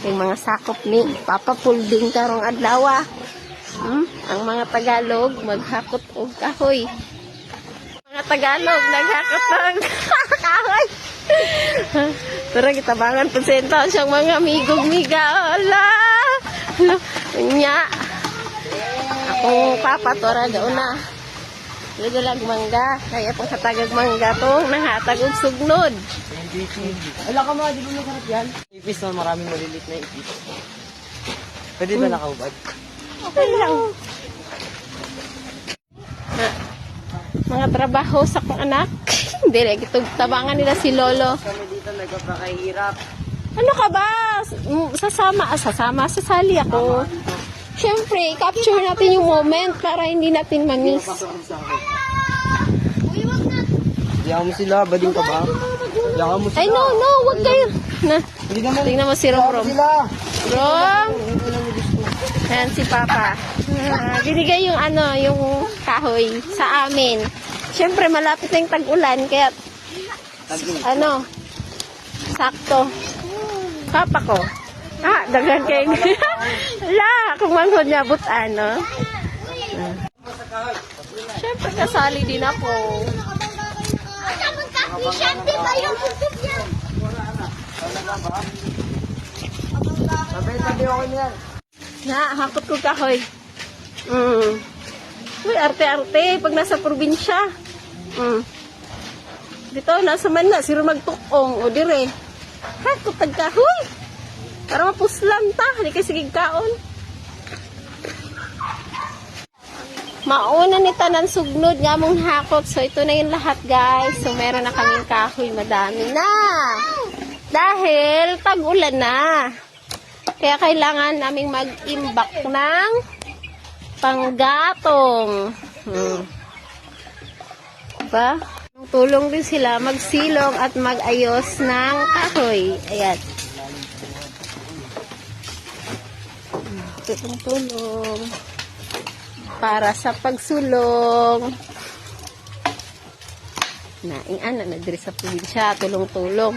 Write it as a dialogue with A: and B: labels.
A: Yung mga sakop ni Papa Pulding karong adlaw. Ang mga Tagalog maghakot og kahoy. Mga Tagalog naghakot ng kahoy. Tara gitabangan presenta siyang mga migog-miga. Ala. Nya. Ako papa tora daw na. Dalag mangga. Kaya pong katagag mangga to nanghatag og sugnod.
B: Ala ka mga, di ba masarap yan? Ipis na maraming malilit na ipis. Pwede ba nakaubad?
A: Okay lang. Mga trabaho sa kong anak. Hindi, tabangan nila si Lolo.
B: Kami dito nagpapakahirap.
A: Ano ka ba? Sasali ako. Siyempre, capture natin yung moment para hindi natin ma-miss.
B: Iyakan mo sila, bading ka ba? Iyakan mo sila.
A: Ay, no, wag kayo. Na,
B: Hindi naman.
A: tingnan mo si Rom.
B: Sila.
A: Rom. Ayan si Papa. Binigay yung yung kahoy sa amin. Siyempre, malapit na yung tag-ulan, kaya sakto. Papa ko. Dagan kayo. Ala, kung manghod niya butan, no? Siyempre, kasali din ako.
B: Sabi ako niyan.
A: Hakot ko kahoy. Uy, arte-arte pag nasa probinsya. Dito, nasa Manila, siro magtukong. O dire. Hakot tag kahoy. Para mapuslan ta. Hindi kayo sigig kaon. Mauna ni tanan sugnod nga mong hakot. So, ito na yung lahat, guys. So, meron na kaming kahoy. Madami na. Dahil tag-ulan na. Kaya kailangan naming mag-imbak ng panggatong. Diba? Tulong din sila magsilong at mag-ayos ng kahoy. Ayan. Tulong para sa pagsulong. Naing na diri sa probinsya, tulong-tulong.